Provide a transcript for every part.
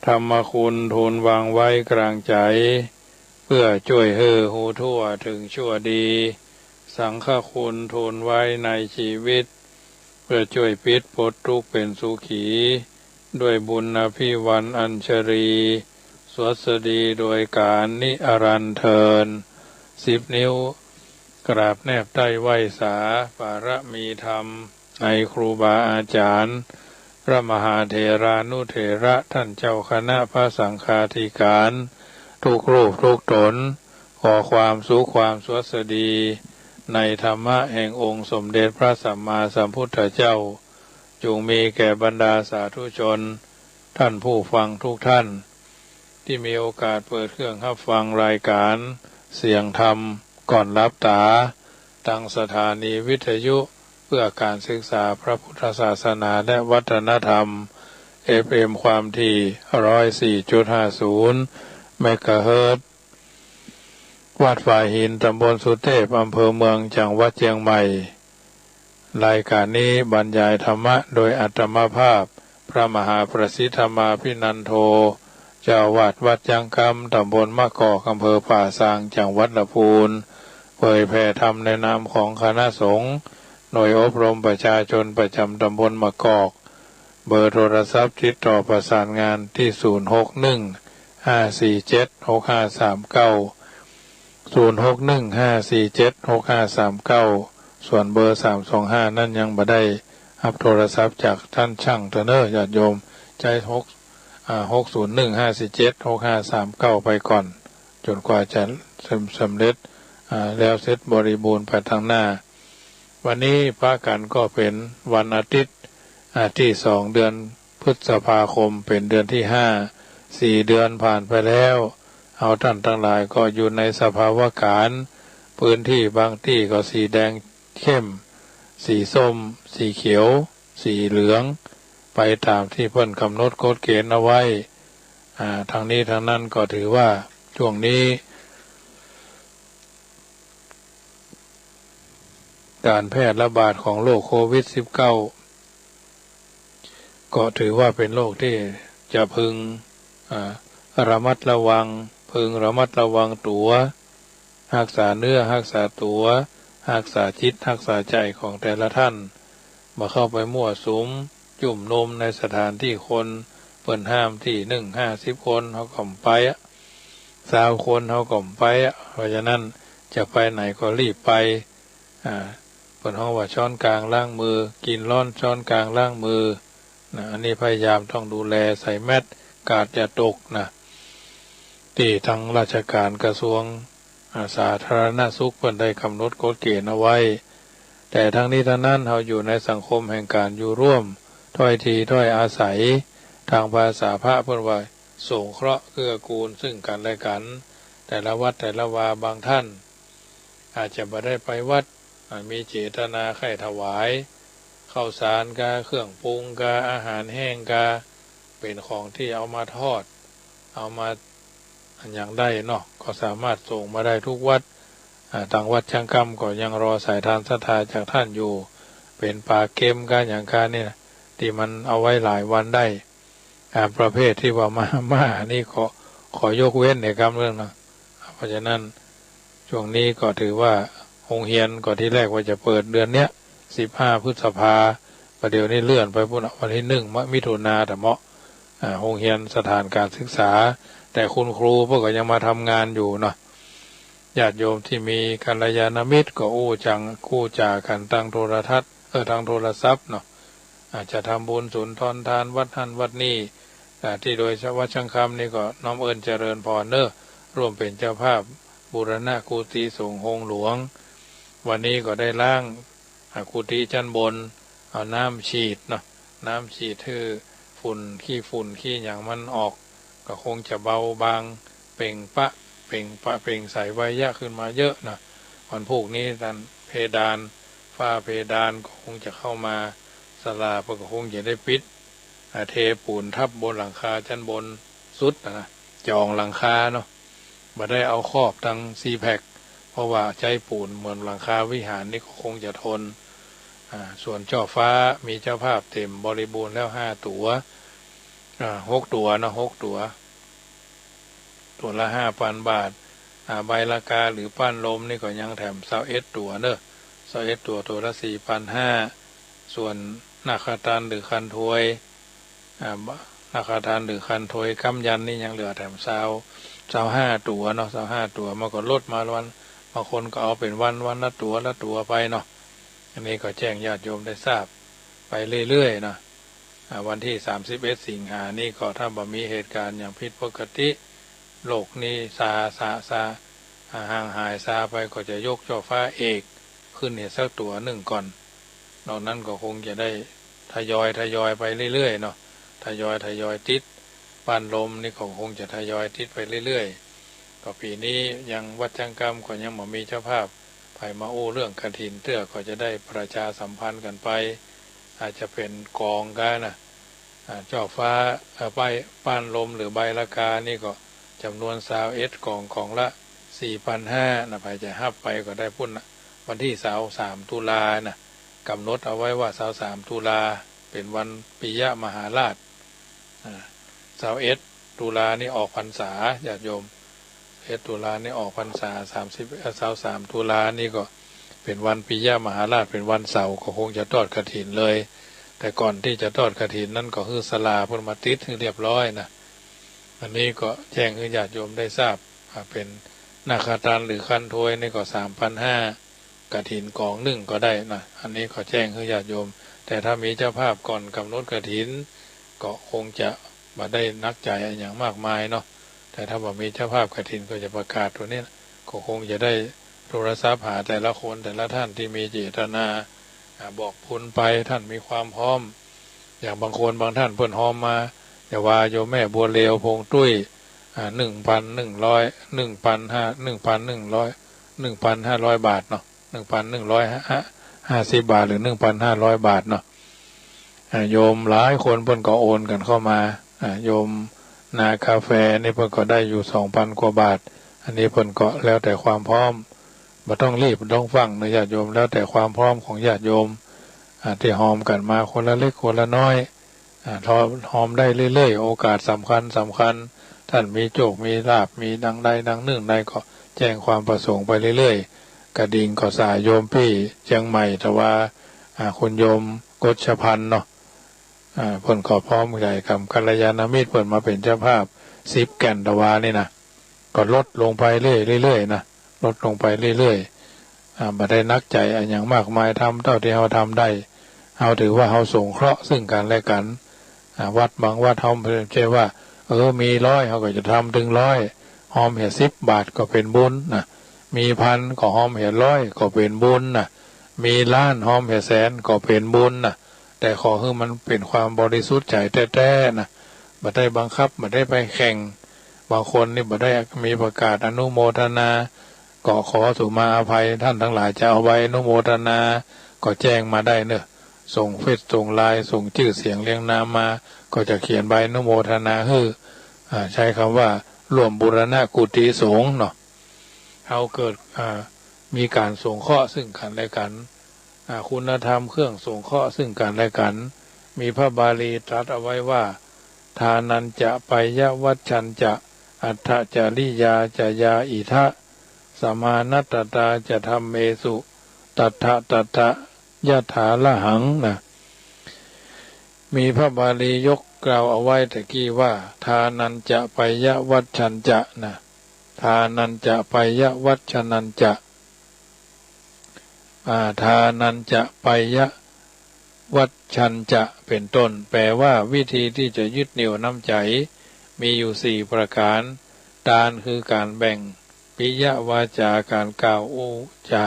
ธรรมคุณทูลวางไว้กลางใจเพื่อช่วยหูทั่วถึงชั่วดีสังฆคุณทูลไว้ในชีวิตเพื่อช่วยพิษพ้นทุกข์เป็นสุขีด้วยบุญอภิวันอัญชรีสวัสดีโดยการนิรันดร์เทิน10 นิ้วกราบแนบใต้ไหว้สาบารมีธรรมในครูบาอาจารย์พระมหาเถรานุเถระท่านเจ้าคณะพระสังฆาธิการทุกรูปทุกตนขอความสุขความสวัสดีในธรรมะแห่งองค์สมเด็จพระสัมมาสัมพุทธเจ้าจงมีแก่บรรดาสาธุชนท่านผู้ฟังทุกท่านที่มีโอกาสเปิดเครื่องรับฟังรายการเสียงธรรมก่อนรับตาตั้งสถานีวิทยุเพื่อการศึกษาพระพุทธศาสนาและวัฒนธรรม FM ความถี่ 104.50 เมกะเฮิรตซ์วัดฝ่ายหินตำบลสุเทพอำเภอเมืองจังหวัดเชียงใหม่รายการนี้บรรยายธรรมะโดยอัตมภาพพระมหาประสิทธมาภินันโทเจ้าวาดวัดจังคำตำบลมะกอกอำเภอป่าซางจังหวัดลำพูนเผยแผ่ธรรมในนามของคณะสงฆ์หน่วยอบรมประชาชนประจำตำบลมะกอกเบอร์โทรศัพท์ติดต่อประสานงานที่0615476539ส่วนเบอร์325นั่นยังบ่ได้รับโทรศัพท์จากท่านช่างเทเนอร์ญาติโยมใจ60154765339ไปก่อนจนกว่าจะสำเร็จแล้วเสร็จบริบูรณ์ไปทางหน้าวันนี้พระกันก็เป็นวันอาทิตย์ที่2 เดือนพฤษภาคมเป็นเดือนที่4 เดือนผ่านไปแล้วเอาท่านทั้งหลายก็อยู่ในสภาวะการพื้นที่บางที่ก็สีแดงเข้มสีส้มสีเขียวสีเหลืองไปตามที่เพิ่นกำหนดกฎเกณฑ์เอาไว้ทางนี้ทางนั้นก็ถือว่าช่วงนี้การแพร่ระบาดของโรคโควิด -19 ก็ถือว่าเป็นโรคที่จะพึงระมัดระวังตัวรักษาเนื้อรักษาตัวรักษาจิตรักษาใจของแต่ละท่านมาเข้าไปมั่วสุมจุ่มนมในสถานที่คนเปิดห้ามที่50 คนเขาก็ไป20 คนเขาก็ไปเพราะฉะนั้นจะไปไหนก็รีบไปเปิดห้องว่าช้อนกลางล้างมือกินร้อนช้อนกลางล้างมืออันนี้พยายามต้องดูแลใส่แมสกาดอย่าตกที่ทางราชการกระทรวงสาธารณสุขเพิ่นได้กำหนดกฎเกณฑ์เอาไว้แต่ทั้งนี้ทั้งนั้นเราอยู่ในสังคมแห่งการอยู่ร่วมถ้อยทีถ้อยอาศัยทางภาษาพระเพิ่นว่าสงเคราะห์เกื้อกูลซึ่งกันและกันแต่ละวัดแต่ละวาบางท่านอาจจะไม่ได้ไปวัดมีเจตนาใคร่ถวายข้าวสารกาเครื่องปรุงกาอาหารแห้งกาเป็นของที่เอามาทอดเอามาอย่างได้เนาะก็สามารถส่งมาได้ทุกวัดทางวัดช่างคำก็ยังรอสายทานศรัทธาจากท่านอยู่เป็นปลาเค็มกันอย่างการนี่นะที่มันเอาไว้หลายวันได้ประเภทที่ว่ามานี่ขอยกเว้นในคำเรื่องนะเพราะฉะนั้นช่วงนี้ก็ถือว่าโรงเรียนก่อนที่แรกว่าจะเปิดเดือนเนี้ย15 พฤษภาประเดี๋ยวนี้เลื่อนไปพุ่นวันที่1 มิถุนายนแต่เหมาะโรงเรียนสถานการศึกษาแต่คุณครูพวกก็ยังมาทำงานอยู่เนาะญาติโยมที่มีกัลยาณมิตรก็คู่จากันทางโทรทัศน์ทางโทรศัพท์เนาะอาจจะทำบุญสุนทรทานวัดหันวัดนี่ที่โดยวัดช่างคำนี่ก็น้อมเอิญเจริญพรร่วมเป็นเจ้าภาพบูรณะกุฏิสงฆ์องค์หลวงวันนี้ก็ได้ล้างกุฏิชั้นบนเอาน้ำฉีดเนาะน้ำฉีดคือฝุ่นขี้อย่างมันออกก็คงจะเบาบางเปล่งใสไว้ยะขึ้นมาเยอะนะวันพวกนี้ท่านฝ้าเพดานก็คงจะเข้ามาศาลาก็คงจะได้ปิดเทปูนทับบนหลังคาชั้นบนสุดนะจองหลังคาเนาะมาได้เอาครอบทั้ง4 แพ็คเพราะว่าใช้ปูนเหมือนหลังคาวิหารนี่ก็คงจะทนส่วนเจ้าฟ้ามีเจ้าภาพเต็มบริบูรณ์แล้ว5 ตั๋ว 6 ตัวเนาะ6 ตัวตัวละ5,000 บาทใบละกาหรือป้านลมนี่ก็ยังแถม21 ตัวเนอะ21 ตัวตัวละ4,500ส่วนนาคาตันหรือคันถวยนาคาตันหรือคันถวยกำยันนี่ยังเหลือแถม25 ตัวเนาะ25 ตัวมันก็ลดมาวันบางคนก็เอาเป็นวันละตัวไปเนาะอันนี้ก็แจ้งญาติโยมได้ทราบไปเรื่อยๆนะวันที่31 สิงหานี่ก็ถ้าบ่มีเหตุการณ์อย่างผิดปกติโลกนี้ซาห่างหายซาไปก็จะยกช่อฟ้าเอกขึ้นเนี่ยสักตัวหนึ่งก่อนนอกนั้นก็คงจะได้ทยอยไปเรื่อยๆเนาะทยอยติดบ้านลมนี่ก็คงจะทยอยติดไปเรื่อยๆก็ปีนี้ยังวัดจังกรรมก็ยังบ่มีเจ้าภาพไปมาโอ้เรื่องกฐินเตื้อก็จะได้ประชาสัมพันธ์กันไปอาจจะเป็นกองกันนะเจ้าฟ้าใบบ้านลมหรือใบละกานี่ก็จำนวน21 กล่องละ4,500นะไปจะหับไปก็ได้พุ่นนะวันที่23 ตุลานะกำหนดเอาไว้ว่า23 ตุลาเป็นวันปิยมหาราช21 ตุลานี่ออกพรรษาญาติโยม1 ตุลานี่ออกพรรษา23 ตุลานี่ก็เป็นวันปิยมหาราชเป็นวันเสาร์ก็คงจะทอดกฐินเลยแต่ก่อนที่จะทอดกฐินนั่นก็คือศาลาพุ่นมาติดให้เรียบร้อยนะอันนี้ก็แจ้งให้ญาติโยมได้ทราบเป็นนาคาตันหรือคันถวยนี่ก็3,500กฐินกองหนึ่งก็ได้นะอันนี้ก็แจ้งให้ญาติโยมแต่ถ้ามีเจ้าภาพก่อนกำหนดกฐินก็คงจะมาได้นักใจอย่างมากมายเนาะแต่ถ้าบ่มีเจ้าภาพกฐินก็จะประกาศตัวนี้ก็คงจะได้โทรศัพท์หาแต่ละคนแต่ละท่านที่มีเจตนาบอกพุนไปท่านมีความพร้อมอย่างบางคนบางท่านเพิ่นหอมมาอย่าว่าโยมแม่บัวเลวพงตุ้ย1,500 บาทเนาะ1,150 บาทหรือ1,500 บาทเนาะโยมหลายคนเพิ่นก็โอนกันเข้ามาโยมนาคาแฟนี่เพิ่นก็ได้อยู่ 2,000 กว่าบาทอันนี้เพิ่นก็แล้วแต่ความพร้อมบ่ต้องรีบบ่ต้องฟังนะญาติโยมแล้วแต่ความพร้อมของญาติโยมที่หอมกันมาคนละเล็กคนละน้อยหอมได้เรื่อยๆโอกาสสำคัญท่านมีโชคมีลาภมีดังใดดังหนึ่งใดก็แจ้งความประสงค์ไปเรื่อยๆกระดิ่งก็สายโยมพี่เชียงใหม่แต่ว่าคุณโยมกฤษพันธ์เนาะเพิ่นก็พร้อมใหญ่กับกัลยาณมิตรเพิ่นมาเป็นเจ้าภาพ10 แก่นตะวานี่นะก็ลดลงไปเรื่อยๆนะลดลงไปเรื่อยๆบ่ได้นักใจอย่างมากมายทำเท่าที่เราทำได้เราถือว่าเราสงเคราะห์ซึ่งกันและกันวัดบางวัดเฮาเพิ่นเชื่อว่ามี100เขาก็จะทำถึง100หอมเหี่ย10 บาทก็เป็นบุญนะมี1,000ก็หอมเหี่ย100ก็เป็นบุญนะมีล้านหอมเหี่ยแสนก็เป็นบุญนะแต่ขอให้มันเป็นความบริสุทธิ์ใจแท้ๆนะบ่ได้บังคับบ่ได้ไปแข่งบางคนนี่บ่ได้มีประกาศอนุโมทนาก็ขอสุมาอภัยท่านทั้งหลายจะเอาไว้อนุโมทนาก็แจ้งมาได้เนอะส่งเฟซส่งไลน์ส่งชื่อเสียงเรียงนามมาก็จะเขียนใบอนุโมทนาใช้คำว่าร่วมบูรณะกุฏิสงฆ์เนาะเอาเกิดมีการสงเคราะห์ซึ่งกันและกันคุณธรรมเครื่องสงเคราะห์ซึ่งกันและกันมีพระบาลีตรัสเอาไว้ว่าทานันจะไปยะวัชชันจะอัฏฐจริยาจะยาอิทะสมานัตตาจะธรรมเมสุตัทธะยะถาละหังนะมีพระบาลียกกล่าวเอาไว้ตะกี้ว่าทานันจะไปยะวัชชันจะนะทานันจะไปยะวัชชนันจะทานันจะไปยะวัชชันจะเป็นต้นแปลว่าวิธีที่จะยึดเหนี่ยวน้ำใจมีอยู่4 ประการทานคือการแบ่งปิยวาจาการกล่าวอุจา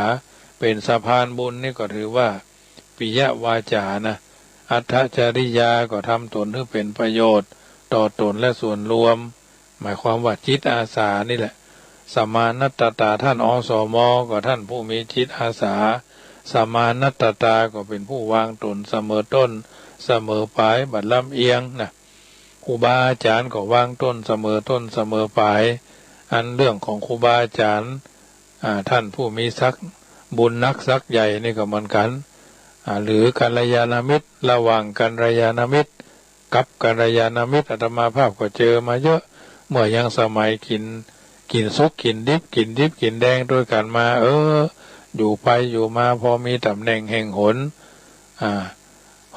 เป็นสะพานบุญนี่ก็ถือว่าปิยวาจานะอัตถจริยาก็ทำตนให้เป็นประโยชน์ต่อตนและส่วนรวมหมายความว่าจิตอาสานี่แหละสมานัตตาท่านอสมก็ท่านผู้มีจิตอาสาสมานัตตาก็เป็นผู้วางตนเสมอต้นเสมอปลายบัดลำเอียงนะครูบาอาจารย์ก็วางต้นเสมอต้นเสมอปลายอันเรื่องของครูบาอาจารย์ท่านผู้มีศักดิ์บุญนักศักดิ์ใหญ่นี่ก็เหมือนกันหรือกัลยาณมิตรระหว่างกัลยาณมิตร กับกัลยาณมิตรอาตมาภาพก็เจอมาเยอะเมื่อยังสมัยกินซุกกินดิบกินแดงด้วยกันมาอยู่ไปอยู่มาพอมีตำแหน่งแห่งหน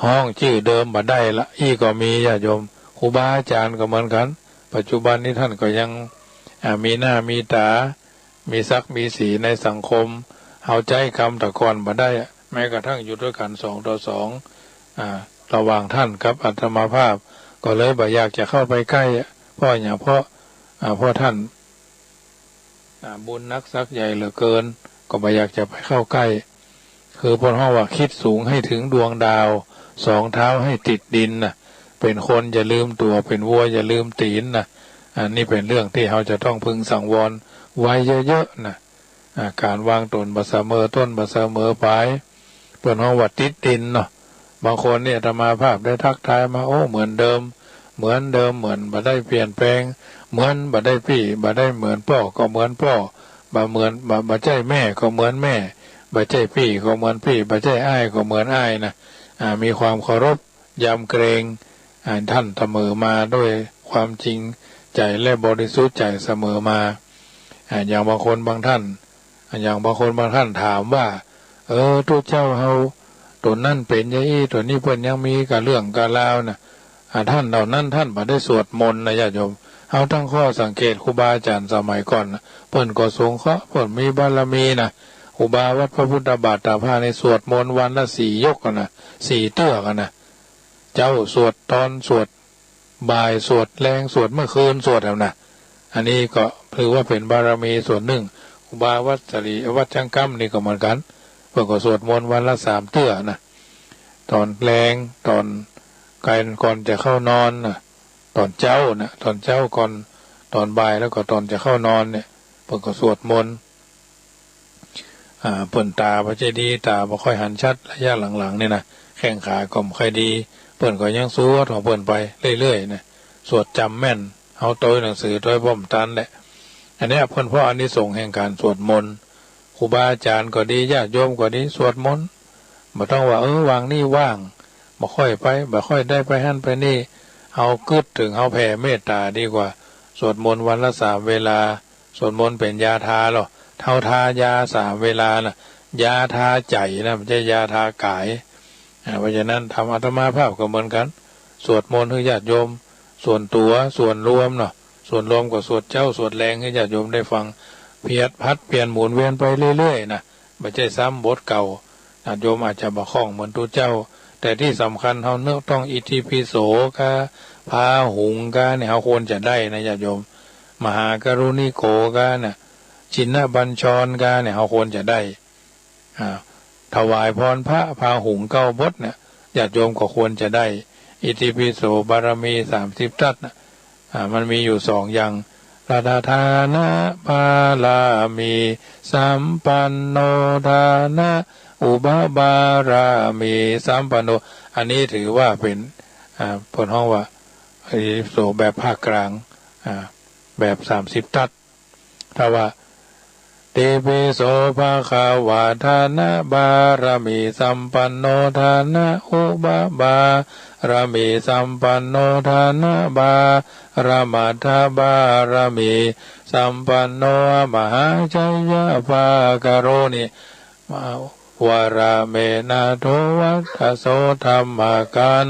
ห้องชื่อเดิมมาได้ละก็มีญาติโยมครูบาอาจารย์ก็เหมือนกันปัจจุบันนี้ท่านก็ยังมีหน้ามีตามีศักดิ์มีสีในสังคมเอาใจคำตะกอนมาได้แม้กระทั่งอยู่ด้วยกัน2-2ระหว่างท่านกับอาตมาภาพก็เลยบ่อยากจะเข้าไปใกล้เพราะอย่างเพราะท่านบุญนักสักใหญ่เหลือเกินก็บ่อยากจะไปเข้าใกล้คือพระว่าคิดสูงให้ถึงดวงดาว2 เท้าให้ติดดินนะเป็นคนอย่าลืมตัวเป็นวัวอย่าลืมตีนนะอันนี้เป็นเรื่องที่เราจะต้องพึงสังวรไว้เยอะๆนะการวางตนบ่เสมอต้นบ่เสมอปลายเพิ่นว่าติดดินเนาะบางคนเนี่ยอาตมาภาพได้ทักทายมาเหมือนเดิมเหมือนบ่ได้เปลี่ยนแปลงเหมือนบ่ได้พี่บ่ได้เหมือนพ่อก็เหมือนพ่อบ่เหมือนบ่ใช่แม่ก็เหมือนแม่บ่ใช่พี่ก็เหมือนพี่บ่ใช่อ้ายก็เหมือนอ้ายนะมีความเคารพยำเกรงท่านเสมอมาด้วยความจริงใจและบริสุทธิ์ใจเสมอมาอย่างบางคนบางท่านถามว่าทุกเจ้าเฮาตัวนั่นเป็นยังอี้ตัวนี้เพิ่นยังมีกับเรื่องกับราวนะท่านเหล่านั้นท่านบ่ได้สวดมนต์นะญาติโยมเอาตั้งข้อสังเกตครูบาอาจารย์สมัยก่อนนะเพิ่นก็สงเคราะห์เพิ่นมีบารมีนะครูบาวัดพระพุทธบาทตาผ้าในสวดมนต์วันละ4 ยกกันนะ4 เตื้อกันนะเจ้าสวดตอนสวดบ่ายสวดแรงสวดเมื่อคืนสวดแล้วนะอันนี้ก็ถือว่าเป็นบารมีส่วนหนึ่งครูบาวัดสรีวัดจังกัมนี่ก็เหมือนกันเพิ่นก็สวดมนต์วันละ3 เตื้อนะตอนแรงตอนก่อนจะเข้านอนนะตอนเจ้าก่อนตอนบ่ายแล้วก็ตอนจะเข้านอนเนี่ยเพิ่นก็สวดมนต์เพิ่นตาบ่ใจดีตาบ่ค่อยหันชัดระยะหลังๆนี่นะแข้งขาก็ไม่ค่อยดีเพิ่นก็ยังสวดของเพิ่นไปเรื่อยๆนะสวดจำแม่นเอาตัวหนังสือตัวบ่มตันแหละอันนี้เพิ่นเพราะอานิสงส์แห่งการสวดมนต์ครูบาอาจารย์ก็ดีญาติโยมก็ดีสวดมนต์บ่ต้องว่าวางนี่ว่างบ่ค่อยไปบ่ค่อยได้ไปหั่นไปนี่เอากึดถึงเอาแผ่เมตตาดีกว่าสวดมนต์วันละ3 เวลาสวดมนต์เป็นยาทาหรอเท่าทายา3 เวลานะยาทาใจนะไม่ใช่ยาทากายเพราะฉะนั้นทำอาตมาภาพก็เหมือนกันสวดมนต์ให้ญาติโยมส่วนตัวส่วนรวมเนาะส่วนรวมก็สวดเจ้าสวดแรงให้ญาติโยมได้ฟังเพียรพัดเปลี่ยนหมุนเวียนไปเรื่อยๆนะไม่ใช่ซ้ำบทเก่าญาติโยมอาจจะบ่คล่องเหมือนตัวเจ้าแต่ที่สำคัญเราเนื้อต้องอิติปิโสกะพาหุงกะเนี่ยเราควรจะได้นะญาติโยมมหากรุณิโกกะเนี่ยชินบัญชรกะเนี่ยเราควรจะได้ถวายพรพระพาหุง9 บทเนี่ยญาติโยมก็ควรจะได้อิติปิโสบารมี30 ทัศนะมันมีอยู่2 อย่างราธานะปาลามีสัมปันโนทานะอุบาบารามีสัมปันโนอันนี้ถือว่าเป็นผลห้องว่าอิติปิโสแบบภาคกลางแบบ30 ทัศถ้าว่าเตปิโสภาคาวาทานะบารมีสัมปันโนทานะอุบาบารามีสัมปันโนทานะบารมัทธบารมีสัมปันโนมหาชัยยะภาคโรนิวาราเมนะโทวัตโสธรรมการ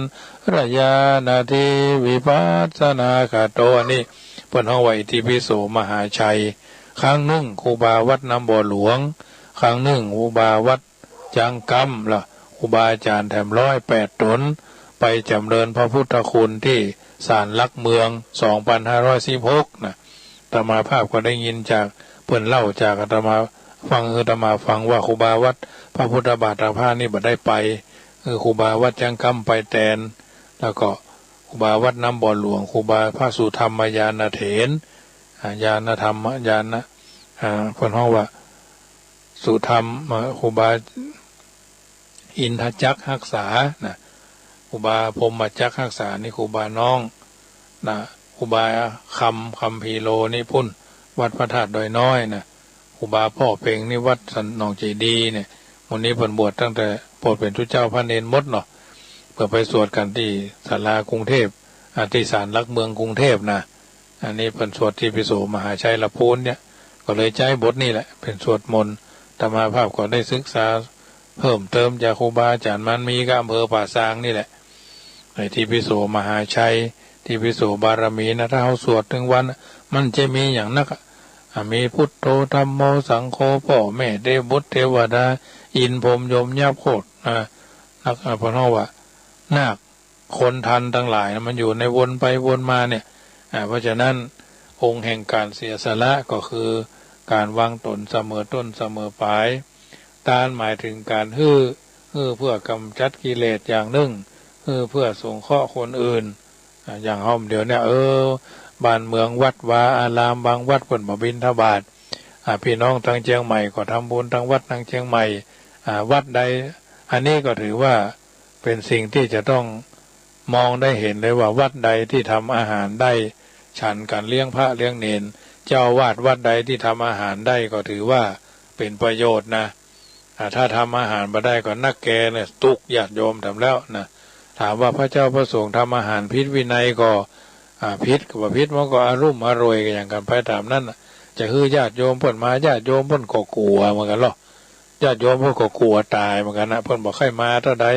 ระยานาทีวิปัสสนาคโตนี่เพิ่นเฮาไว้อิติปิโสมหาชัยครั้งหนึ่งครูบาวัดน้ำบ่อหลวงครั้งหนึ่งครูบาวัดจังกัมล่ะครูบาอาจารย์แถม108 ตนไปจำเริญพระพุทธคุณที่ศาลหลักเมือง2516นะอาตมาภาพก็ได้ยินจากเพิ่นเล่าจากอาตมาฟังว่าครูบาวัดพระพุทธบาทตาผ้านี่บ่ได้ไปครูบาวัดจังกัมไปแทนแล้วก็ครูบาวัดน้ำบ่อหลวงครูบาพระสุธรรมยานเถรญาณธรรมญาณเพิ่นฮ้องว่าสุธรรมครูบาอินทจักรักษานะครูบาพรหมจักรักษานี่ครูบาน้องนะครูบาคำพีโลนี่พุ่นวัดพระธาตุดอยน้อยนะครูบาพ่อเพ่งนี่วัดสันหนองเจดีเนี่ยวันนี้เพิ่นบวชตั้งแต่โปรดเป็นทุเจ้าพระเนรมดเนาะเ พื่อไปสวดกันที่ศาลากรุงเทพที่ศาลหลักเมืองกรุงเทพนะอันนี้เป็นสวดที่พิโสมหาชัยละพูนเนี่ยก็เลยใช้บทนี่แหละเป็นสวดมนต์ธรรมาภาพก็ได้ศึกษาเพิ่มเติมจากครูบาอาจารย์มันมีก็อำเภอป่าซางนี่แหละในที่พิโสมหาชัยที่พิโสบารมีนะถ้าเราสวดถึงวันมันจะมีอย่างนักมีพุทโธธัมโมสังโฆพ่อแม่เทพบุตรเทวดาอินพรหมยมญาติโคตรนักพระนว่านาคคนทันทั้งหลายมันอยู่ในวนไปวนมาเนี่ยเพราะฉะนั้นองค์แห่งการเสียสละก็คือการวางตนเสมอต้นเสมอปลายตานหมายถึงการฮื้อเพื่อกำจัดกิเลสอย่างหนึ่งเพื่อสงเคราะห์คนอื่นอย่างห้อมเดี๋ยวเนี่ยบ้านเมืองวัดวาอารามบางวัดเพิ่นมาบิณฑบาตพี่น้องทางเชียงใหม่ก็ทำบุญทางวัดทางเชียงใหม่วัดใดอันนี้ก็ถือว่าเป็นสิ่งที่จะต้องมองได้เห็นเลยว่าวัดใดที่ทำอาหารได้ฉันกันเลี้ยงพระเลี้ยงเนรเจ้าวาดวัดใดที่ทำอาหารได้ก็ถือว่าเป็นประโยชน์นะถ้าทำอาหารมาได้ก็นักแกเนี่ยตุกญาติโยมทำแล้วนะถามว่าพระเจ้าพระสงฆ์ทำอาหารพิษวินัยก็พิษกับพิษมันก็อรุ่มอร่อยกันอย่างกันไปตามนั้นจะฮือญาติโยมเพิ่นมาญาติโยมเพิ่นก็กลัวเหมือนกันหรอญาติโยมเพิ่นก็กลัวตายเหมือนกันนะเพิ่นบอกให้มาเท่าใด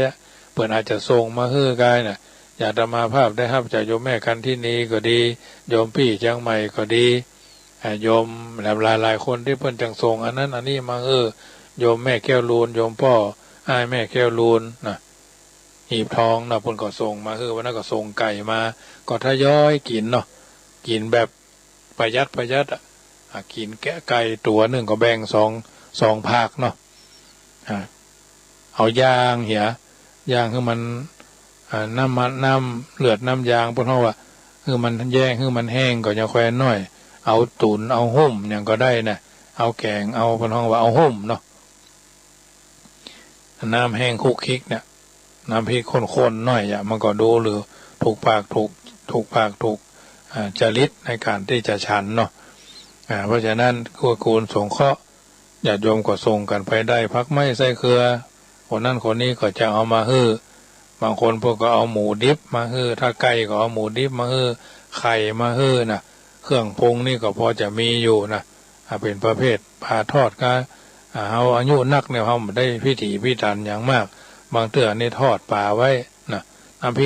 เพิ่นอาจจะส่งมาฮื้อกายน่ะอยากจะมาภาพได้ครับจากโยมแม่กันที่นี้ก็ดีโยมพี่เชียงใหม่ก็ดีโยมหลายคนที่เพิ่นจังส่งอันนั้นอันนี้มาโยมแม่แก้วลูนโยมพ่ออ้ายแม่แก้วลูนนะหีบทองนะเพิ่นก็ส่งมาวันนั้นก็ส่งไก่มาก็ทยอยกินเนาะกินแบบประหยัดกินแกะไก่ตัวหนึ่งก็แบ่งสองภาคเนาะเอาย่างเหียย่างคือมันน้ำเลือดน้ำยางพวกเขาว่าคือมันแย่งคือมันแห้งก็จะแควนน้อยเอาตุนเอาห่มอย่างก็ได้นะเอาแกงเอาพวกเขาว่าเอาห่มเนาะน้ำแห้งคุกคิกเนี่ยน้ำพริกข้นๆหน่อยมันก็ดูหรือถูกปากถูกจริตในการที่จะฉันเนาะเพราะฉะนั้นกูลสงเคราะห์ญาติโยมก็ส่งกันไปได้พักไม่ใส่เครือคนนั้นคนนี้ก็จะเอามาบางคนพวกก็เอาหมูดิบมาถ้าไก่ก็เอาหมูดิบมาไข่มานะเครื่องปรุงนี่ก็พอจะมีอยู่นะเป็นประเภทปลาทอดก็เอาอายุนักเนี่ยเขาได้พิถีพิถันอย่างมากบางเตื้อนี่ทอดปลาไว้นะน้ำพ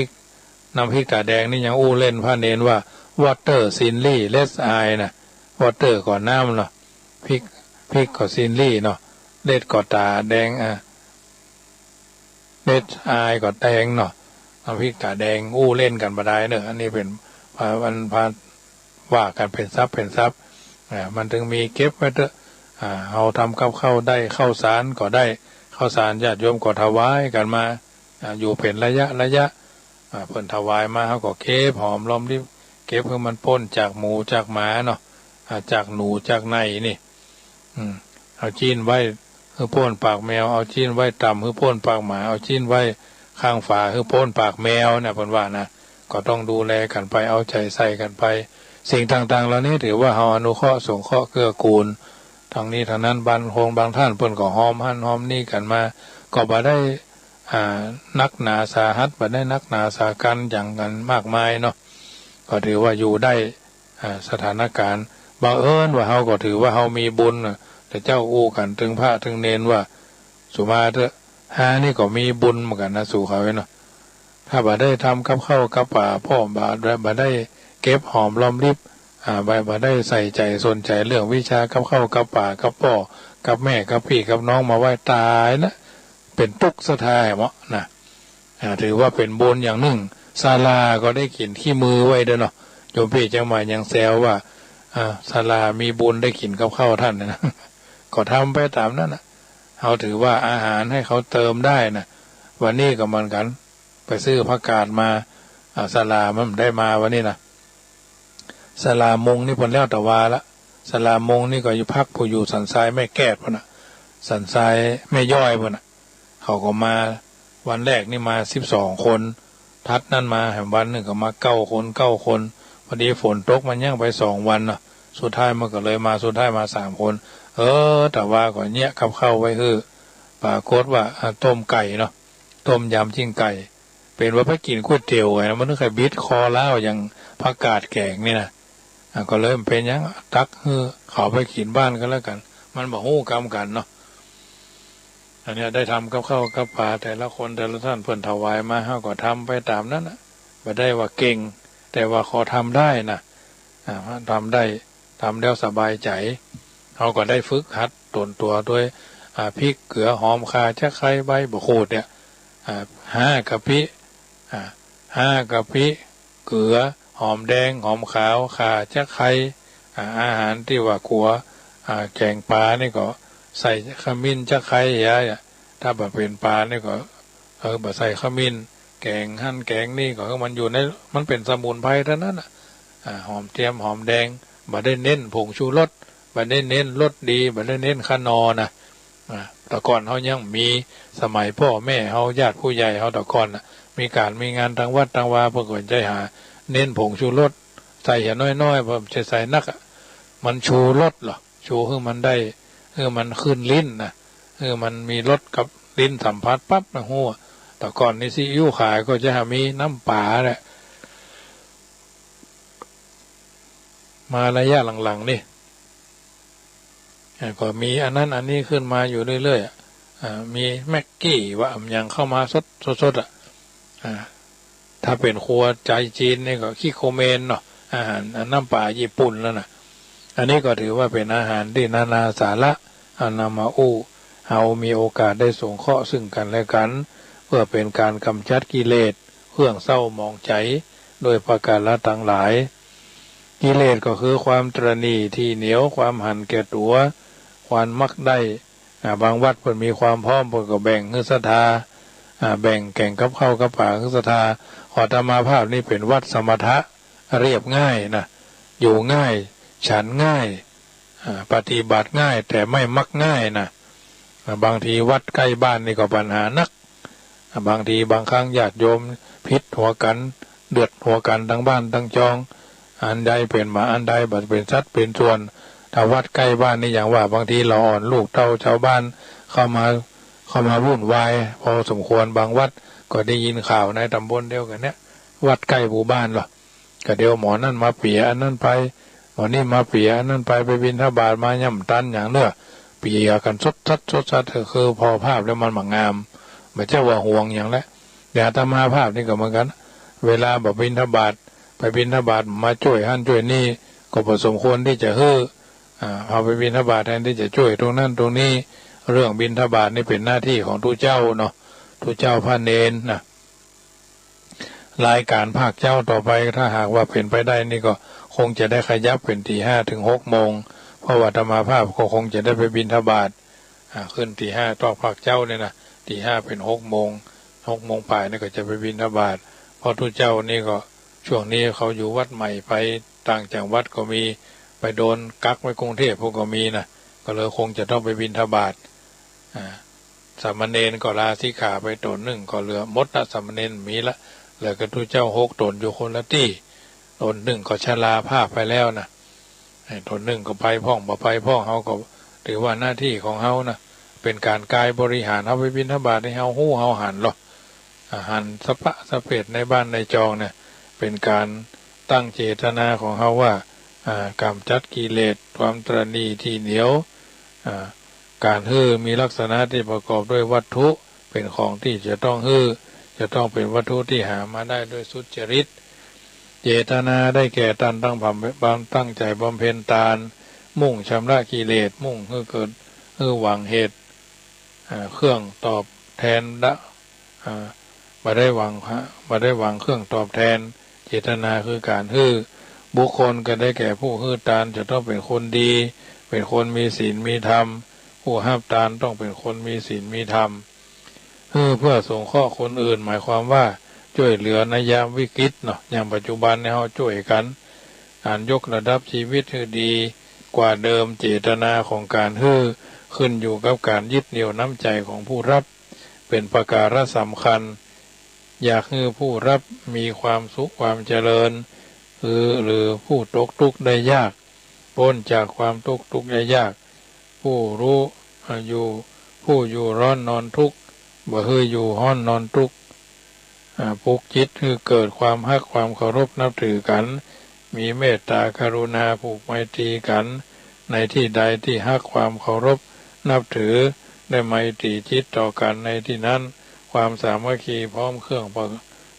ริกตาแดงนี่ยังอู้เล่นพระเนนว่าวอเตอร์ซินลี่เลสไอนะวอเตอร์ก่อนน้ำเนาะพริกก็ซินลี่เนาะเลดก็ตาแดงเลดไอก็แดงเนาะน้ำพริกตาแดงอู้เล่นกันบ่ได้เนอะอันนี้เป็นพาว่ากันเป็นทรัพย์มันถึงมีเก็บไว้เถอะเอาทำกับข้าวได้ข้าวสารก็ได้ข้าวสารญาติโยมก็ถวายกันมาอยู่เป็นระยะเพิ่นถวายมาเขาก็เก็บหอมรอมริบเก็บเพื่อมันพ้นจากหมูจากหมาเนาะจากหนูจากไนนี่เอาจีนไว้คือพ้นปากแมวเอาจีนไว้ต่ำคือพ้นปากหมาเอาจีนไว้ข้างฝาคือพ้นปากแมวเนี่ยเพิ่นว่านะก็ต้องดูแลกันไปเอาใจใส่กันไปสิ่งต่างๆเหล่านี้ถือว่าเฮาอนุเคราะห์สงเคราะห์เกื้อกูลทางนี้ทางนั้นบางท่านเพิ่นก็หอมหั่นหอมนี่กันมาก็บ่ได้นักหนาสาหัสบ่ได้นักหนาสากันอย่างกันมากมายเนาะก็ถือว่าอยู่ได้สถานการณ์บังเอิญว่าเฮาก็ถือว่าเฮามีบุญแต่เจ้าอู้กันถึงพระถึงเนนว่าสุมาเถอะนี่ก็มีบุญเหมือนกันนะสู่เขาเนาะถ้าบ่ได้ทำกับข้าวกับป่าพ่บ่ได้เก็บหอมรอมริบบ่ได้ใส่ใจสนใจเรื่องวิชากับข้าวกับป่ากับพ่อกับแม่กับพี่กับน้องมาไหว้ตายนะเป็นทุกข์สะทายเหมาะนะถือว่าเป็นบุญอย่างหนึ่งศาลาก็ได้กินขี้มือไว้เด้อเนาะโยมพี่จังหวัดยังแซวว่าศาลามีบุญได้กินกับข้าวท่านนะก็ทำไปตามนั้นนะเขาถือว่าอาหารให้เขาเติมได้นะวันนี้ก็เหมือนกันไปซื้อผักกาดมาศาลามันได้มาวันนี้นะศาลามงนี่ผลแล้วแต่วาละศาลามงนี่ก็อยู่พักผู้อยู่สันทรายแม่แก้ดพุ่นน่ะสันทรายแม่ย่อยพุ่นน่ะเขาก็มาวันแรกนี่มา12 คนทัดนั่นมาแห่งวันนึงก็มา9 คนพอดีฝนตกมันย่างไป2 วันน่ะสุดท้ายมันก็เลยมาสุดท้ายมา3 คนแต่ว่าก่อนเนี้ยกับข้าวไว้ปรากฏว่าต้มไก่เนาะต้มยำจิ้งไก่ เป็นว่าไปกินก๋วยเตี๋ยวไงมันนึกแค่บิดคอเล่าอย่างผักกาดแกงนี่นะก็เริ่มเป็นยังตักเขาไปกินบ้านก็แล้วกันมันบอกหู้กรรมกันเนาะอันนี้ได้ทำกับข้าวกับปลาแต่ละคนแต่ละท่านเพื่อนถวายมาเฮาก็ทำไปตามนั้นนะไม่ได้ว่าเก่งแต่ว่าขอทำได้นะทำได้ทำแล้วสบายใจเขาก็ได้ฝึกหัดตนตัวด้วยพริกเกลือหอมข่าจะไคร้ใบบะโขดเนี่ย5 กะปิ5 กะปิเกลือหอมแดงหอมขาวข่าจะไคร้อาหารที่ว่าขัวแกงปลานี่ก็ใส่ขมิ้นจะไคร้ยาถ้าแบบเป็นปลานี่ก็แบบใส่ขมิ้นแกงหั่นแกงนี่ก็มันอยู่ในมันเป็นสมุนไพรเท่านั้นหอมเจียมหอมแดงบ่ได้เน้นผงชูรสบ่ได้เน้นรสดีบ่ได้เน้นขนอนะแต่ก่อนเขายังมีสมัยพ่อแม่เขาญาติผู้ใหญ่เขาแต่ก่อนมีการมีงานทางวัดทางวาเพื่อก่อนใจหาเน้นผงชูรสใส่อย่าน้อยๆเพราะจะใส่นักมันชูรสหรอชูให้มันได้มันขึ้นลิ้นนะมันมีรสกับลิ้นสัมผัสปั๊บนะหัวแต่ก่อนนี่ซีอิ๊วขายก็จะมีน้ำป่าแหละมาระยะหลังๆนี่ก็มีอันนั้นอันนี้ขึ้นมาอยู่เรื่อยๆมีแม็กกี้ว่าอย่างเข้ามาสดถ้าเป็นครัวใจจีนนี่ก็คิโคเมนเนาะอาหารน้ำป่าญี่ปุ่นแล้วนะอันนี้ก็ถือว่าเป็นอาหารที่นานาสาระนำมาเอามีโอกาสได้สงเคราะห์ซึ่งกันและกันเพื่อเป็นการกำจัดกิเลสเครื่องเศร้ามองใจโดยประการละทั้งหลายกิเลสก็คือความตระหนี่ที่เหนียวความหันแก่ตัวความมักได้บางวัดเพิ่นมีความพร้อมเพิ่นก็แบ่งคือศรัทธาแบ่งแก่งกับข้าวกับป่าคือศรัทธาขอธรรมาภาพนี่เป็นวัดสมถะเรียบง่ายนะอยู่ง่ายฉันง่ายปฏิบัติง่ายแต่ไม่มักง่ายนะบางทีวัดใกล้บ้านนี่ก็ปัญหานักบางทีบางครั้งญาติโยมพิษหัวกันเดือดหัวกันทั้งบ้านทั้งจองอันใดเป็นหมาอันใดบัดเป็นสัตว์เป็นส่วนถ้าวัดใกล้บ้านนี่อย่างว่าบางทีเราอ่อนลูกเต้าชาวบ้านเข้ามาวุ่นวายพอสมควรบางวัดก็ได้ยินข่าวในตำบลเดียวกันเนี้ยวัดใกล้หมู่บ้านหรอก็เดี๋ยวหมอนั่นมาเปียอันนั้นไปหมอนี่มาเปียอันนั้นไปบิณฑบาตมาย่ำตันอย่างเนื้อเปียกันสดคือพอภาพแล้วมันหมางามไม่ใช่ว่าห่วงอย่างละแต่อาตมาภาพนี่ก็เหมือนกันเวลาแบบบิณฑบาตไปบิณฑบาตมาช่วยหั่นช่วยนี่ก็ผสมควรที่จะเอาไปบิณฑบาตแทนที่จะช่วยตรงนั้นตรงนี้เรื่องบิณฑบาตนี่เป็นหน้าที่ของทุเจ้าเนาะทุเจ้าพระเนรนะรายการภาคเจ้าต่อไปถ้าหากว่าเป็นไปได้นี่ก็คงจะได้ขยับเป็นตี 5 ถึง 6 โมงเพราะว่าธรรมาภาพก็คงจะได้ไปบิณฑบาตขึ้นตี 5ต่อภาคเจ้าเนี่ยนะตี 5เป็น6 โมง6 โมงปลายนี่ก็จะไปบิณฑบาตเพราะทุเจ้านี่ก็ช่วงนี้เขาอยู่วัดใหม่ไปต่างจากวัดก็มีไปโดนกักไว้กรุงเทพพวกก็มีนะก็เลยคงจะต้องไปบิณฑบาตสามเณรก็ลาสิกขาไปตนหนึ่งก็เหลือมดละสามเณรมีละแล้วก็ทุเจ้า6 ตนอยู่คนละที่ตนหนึ่งก็ชราภาพไปแล้วนะตนหนึ่งก็ไปพ่องบ่ไปพ่องเขาก็ถือว่าหน้าที่ของเขานะเป็นการกายบริหารเขาไปบิณฑบาตให้เขาหู้เขาหันหรอหันสปะสะเปดในบ้านในจองเนี่ยเป็นการตั้งเจตนาของเขาว่ากำจัดกิเลสความตระหนี่ที่เหนียวการมีลักษณะที่ประกอบด้วยวัตถุเป็นของที่จะต้องจะต้องเป็นวัตถุที่หามาได้ด้วยสุจริตเจตนาได้แก่ตันตั้งใจบำเพ็ญทานมุ่งชำระกิเลสมุ่งเกิดหวังเหตุเครื่องตอบแทนมาได้หวังเครื่องตอบแทนเจตนาคือการบุคคลก็ได้แก่ผู้ทานจะต้องเป็นคนดีเป็นคนมีศีลมีธรรมผู้ห้ามทานต้องเป็นคนมีศีลมีธรรมเพื่อสงเคราะห์คนอื่นหมายความว่าช่วยเหลือในยามวิกฤตเนาะอย่างปัจจุบันเนี่ยเราช่วยกันการยกระดับชีวิตให้ดีกว่าเดิมเจตนาของการขึ้นอยู่กับการยึดเหนี่ยวน้ำใจของผู้รับเป็นประการสำคัญอยากให้ผู้รับมีความสุขความเจริญหรือผู้ตกทุกข์ได้ยากพ้นจากความตกทุกข์ได้ยากผู้รู้ผู้อยู่ร้อนนอนทุกข์บ่อยู่ห้อนนอนทุกข์ ปลุกจิตคือเกิดความฮักความเคารพนับถือกันมีเมตตากรุณาผูกไมตรีกันในที่ใดที่ฮักความเคารพนับถือได้ไมตรีจิตต่อกันในที่นั้นความสามัคคีพร้อมเครื่อง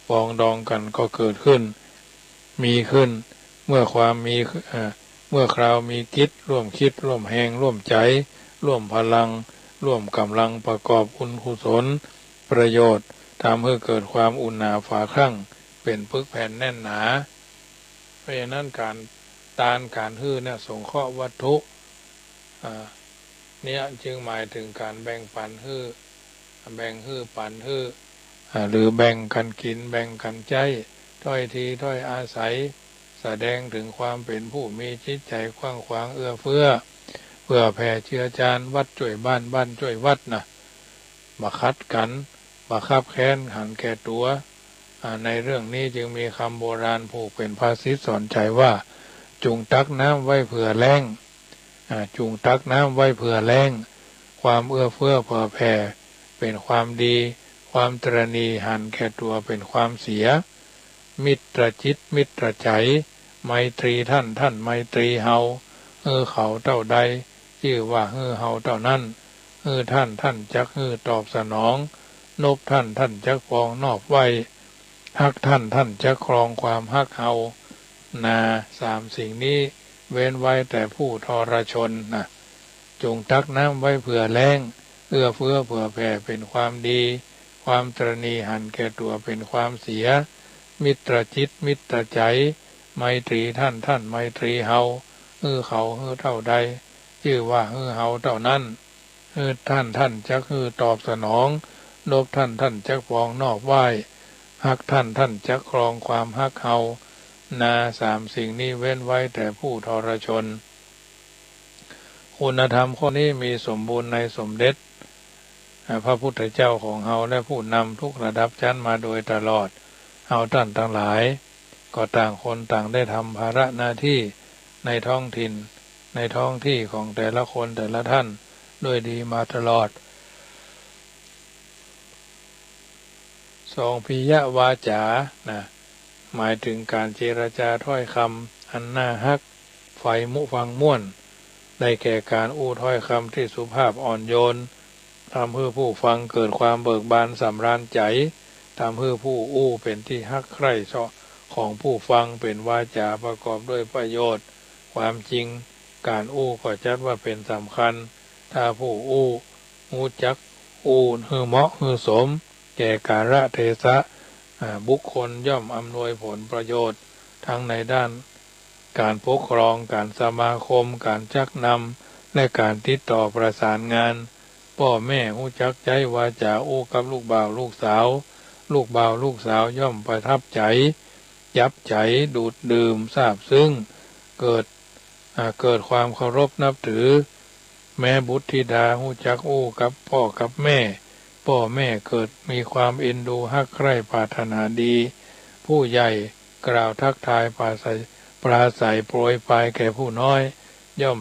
ปองดองกันก็เกิดขึ้นมีขึ้นเมื่อความมีเมื่อคราวมีคิดร่วมคิดร่วมแหงร่วมใจร่วมพลังร่วมกำลังประกอบบุญกุศลประโยชน์ทำให้เกิดความอุ่นหนาฝาครั่งเป็นปึกแผ่นแน่นหนาเพราะฉะนั้นการฮื้อเนี่ยสงเคราะห์วัตถุเนี่ยจึงหมายถึงการแบ่งปันฮื้อแบ่งฮื้อปันฮื้อหรือแบ่งกันกินแบ่งกันใจถ้อยทีถ้อยอาศัยแสดงถึงความเป็นผู้มีจิตใจกว้างขวางเอื้อเฟื้อเพื่อแผ่เชื้อจานวัดช่วยบ้านบ้านช่วยวัดนะมาคัดกันมาคับแค้นหันแก่ตัวในเรื่องนี้จึงมีคำโบราณผูกเป็นภาษิตสอนใจว่าจุงตักน้ำไว้เผื่อแล้งจุงตักน้ำไว้เผื่อแล้งความเอื้อเฟื้อเผื่อแผ่เป็นความดีความตรณีหันแก่ตัวเป็นความเสียมิตรจิตมิตรใจไมตรีท่านไมตรีเฮาเขาเท่าใดชื่อว่าเฮาเท่านั้นท่านจักตอบสนองนบท่านจักปองนอบไว้ฮักท่านจักครองความฮักเฮานาสามสิ่งนี้เว้นไว้แต่ผู้ทรชนนะจงตักน้ำไว้เผื่อแล้งเอื้อเฟื้อเผื่อแผ่เป็นความดีความตรณีหันแก่ตัวเป็นความเสียมิตรจิตมิตรใจไมตรีท่านไมตรีเฮาเขาเท่าใดชื่อว่าเฮาเท่านั้นท่านจักตอบสนองนบท่านจักปองนอบไหว้ฮักท่านจักครองความฮักเฮานาสามสิ่งนี้เว้นไว้แต่ผู้ทรชนคุณธรรมข้อนี้มีสมบูรณ์ในสมเด็จพระพุทธเจ้าของเฮาและผู้นำทุกระดับชั้นมาโดยตลอดเฮาท่านทั้งหลายก็ต่างคนต่างได้ทำภาระหน้าที่ในท้องถิ่นในท้องที่ของแต่ละคนแต่ละท่านด้วยดีมาตลอดสองปิยวาจานะหมายถึงการเจรจาถ้อยคำอันน่าฮักไฟมุฟังม่วนได้แก่การอู้ถ้อยคำที่สุภาพอ่อนโยนทำให้ผู้ฟังเกิดความเบิกบานสำราญใจทำให้ผู้อู้เป็นที่ฮักใคร่ชอบของผู้ฟังเป็นวาจาประกอบด้วยประโยชน์ความจริงการอู้ก็จัดว่าเป็นสำคัญถ้าผู้อู้จักอู้เหมาะสมแก่กาลเทศะบุคคลย่อมอำนวยผลประโยชน์ทั้งในด้านการปกครองการสมาคมการชักนำและการติดต่อประสานงานพ่อแม่หูจักใจวาจาอู้กับลูกบ่าวลูกสาวลูกบ่าวลูกสาวย่อมประทับใจยับใจดูดดื่มซาบซึ้งเกิดความเคารพนับถือแม่บุตรธิดาหูจักอู้กับพ่อกับแม่พ่อแม่เกิดมีความเอ็นดูฮักใคร่ปรารถนาดีผู้ใหญ่กล่าวทักทายปราศัยโปรยปลายแก่ผู้น้อยย่อม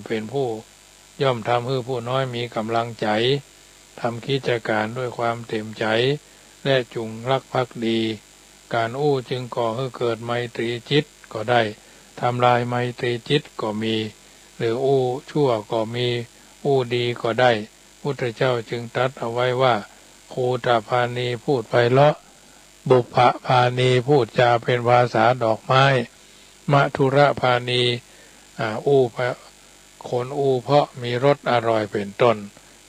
ทำให้ผู้น้อยมีกำลังใจทำกิจการด้วยความเต็มใจและจุงรักภักดีการอู้จึงก่อให้เกิดไมตรีจิตก็ได้ทำลายไมตรีจิตก็มีหรืออู้ชั่วก็มีอู้ดีก็ได้พุทธเจ้าจึงตรัสเอาไว้ว่าคูตพานีพูดไพเราะบุพพานีพูดจาเป็นภาษาดอกไม้มัทุระพานีอู้คนอู้เพราะมีรสอร่อยเป็นต้น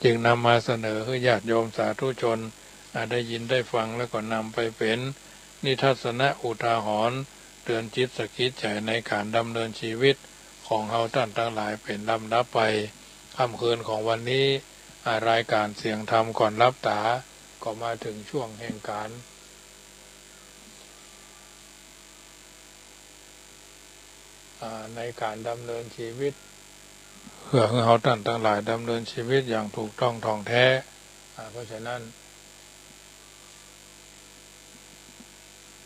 จึงนำมาเสนอให้ญาติโยมสาธุชนได้ยินได้ฟังแล้วก็นำไปเป็นนิทัศนะอุทาหรณ์เตือนจิตสกิดใจในการดำเนินชีวิตของเฮาท่านทั้งหลายเป็นลำดับไปค่ำคืนของวันนี้รายการเสียงธรรมก่อนรับตาก็มาถึงช่วงแห่งการในการดำเนินชีวิตเพื่อให้เราท่านทั้งหลายดำเนินชีวิตอย่างถูกต้องท่องแท้เพราะฉะนั้น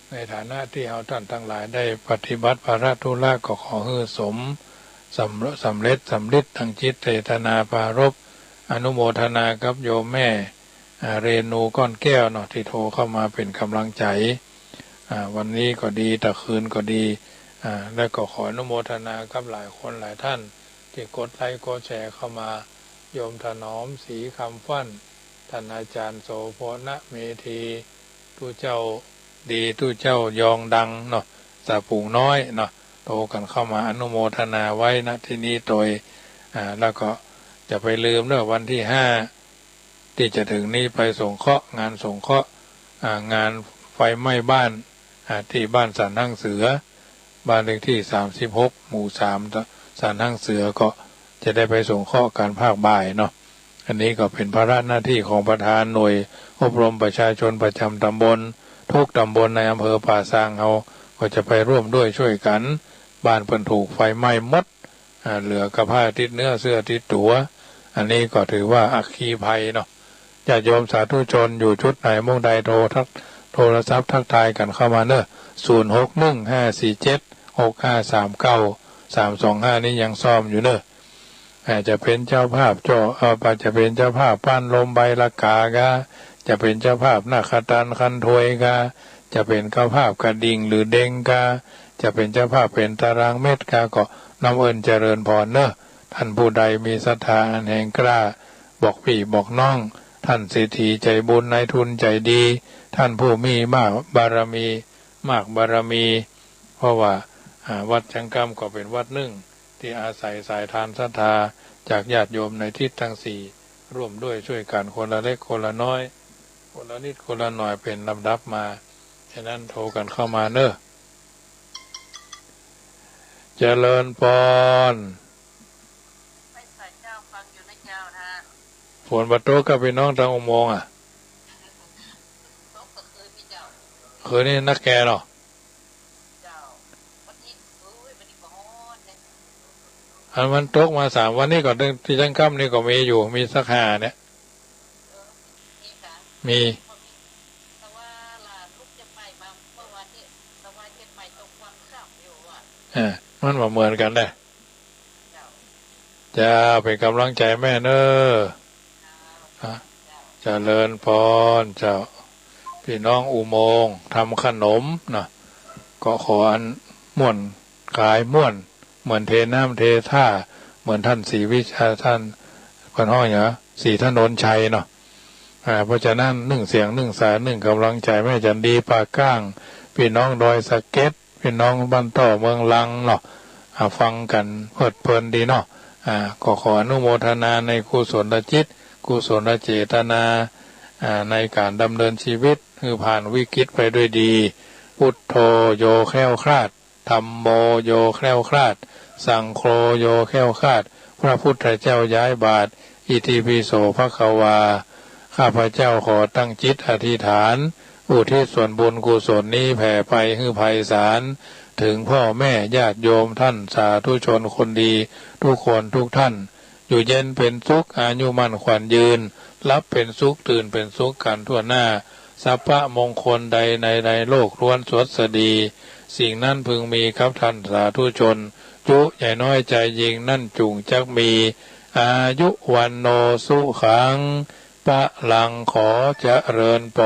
ในฐานะที่เราท่านทั้งหลายได้ปฏิบัติภารธุระก็ขอให้สำเร็จทางจิตเจตนาปารภอนุโมทนากับโยมแม่เรนูก้อนแก้วเนาะที่โทรเข้ามาเป็นกำลังใจ วันนี้ก็ดีตะคืนก็ดีและก็ขออนุโมทนากับหลายคนหลายท่านที่กดไลค์กดแชร์เข้ามาโยมถนอมศรีคำฟั่นท่านอาจารย์โสพณเมธีตู้เจ้าดีตู้เจ้ายองดังเนาะสาปูน้อยเนาะโทรกันเข้ามาอนุโมทนาไว้ณที่นี้โดยแล้วก็จะไปลืมเรื่องวันที่5ที่จะถึงนี้ไปสงเคราะห์งานสงเคราะห์งานไฟไหม้บ้านที่บ้านสันหั่งเสือบ้านเลขที่36หมู่3สันหั่งเสือก็จะได้ไปสงเคราะห์การภาคบ่ายเนาะอันนี้ก็เป็นภาระหน้าที่ของประธานหน่วยอบรมประชาชนประจำตำบลทุกตำบลในอำเภอป่าซางเราก็จะไปร่วมด้วยช่วยกันบ้านเพิ่นถูกไฟไหม้หมดเหลือกระผ้าติดเนื้อเสื้อติดตัวอันนี้ก็ถือว่าอัคคีภัยเนาะญาติโยมสาธุชนอยู่ชุดไหนมุ่งใดโทรศัพท์ทักทายกันเข้ามาเนอะ0615476539 325นี้ยังซ่อมอยู่เนอะจะเป็นเจ้าภาพจะเป็นเจ้าภาพปั้นลมใบละกากะจะเป็นเจ้าภาพนาคตันคันถวยกะจะเป็นเจ้าภาพกระดิ่งหรือเด้งกะจะเป็นเจ้าภาพเป็นตารางเม็ดกะก็น้ำเอิญเจริญพรเนอะท่านผู้ใดมีศรัทธาอันแห่งกล้าบอกพี่บอกน้องท่านเศรษฐีใจบุญนายทุนใจดีท่านผู้มีมากบารมี เพราะว่าวัดจังกำก็เป็นวัดหนึ่งที่อาศัยสายทานศรัทธาจากญาติโยมในทิศทั้งสี่ร่วมด้วยช่วยกันคนละเล็กคนละน้อยคนละนิดคนละหน่อยเป็นลำดับมาฉะนั้นโทรกันเข้ามาเนอะเจริญพรฝนบัดโตกับพี่น้องทางอุโมงค์คืนนี้นักแกเนาะอันมันตกมา3 วันนี้ก่อนที่จังค่ำนี่ก็มีสัก5เนี่ยมีมันมาเหมือนกันเลยจะเป็นกำลังใจแม่เนอะเจริญพรเจ้าพี่น้องอุโมงค์ทำขนมนะก็ขออันม่วนกายม่วนเหมือนเทน้ำเทท่าเหมือนท่านศรีวิชาท่านพันห้อยเหรอศรีถนนชัยเนาะเพราะฉะนั้น1 เสียง1 สาย1 กำลังใจแม่จันดีปากก้างพี่น้องดอยสะเก็ดพี่น้องบ้านต่อเมืองลังเนาะฟังกันเพลินดีเนาะก็ขออนุโมทนาในกุศลจิตกุศลเจตนาในการดำเนินชีวิตคือผ่านวิกฤตไปด้วยดีพุทโธโยแคล้วคลาดธัมโมโยแคล้วคลาดสังโฆโยแคล้วคลาดพระพุทธเจ้าย้ายบาทอิติปิโสภควาข้าพเจ้าขอตั้งจิตอธิษฐานอุทิศส่วนบุญกุศลนี้แผ่ไปให้ไพศาลถึงพ่อแม่ญาติโยมท่านสาธุชนคนดีทุกคนทุกท่านอยู่เย็นเป็นสุขอายุมั่นขวัญยืนรับเป็นสุขตื่นเป็นสุขกันทั่วหน้าสัพพะมงคลใดในโลกล้วนสดสดีสิ่งนั้นพึงมีครับท่านสาธุชนจุใหญ่น้อยใจยิงนั่นจุงจักมีอายุวันโนสุขังปะลังขอเจริญพร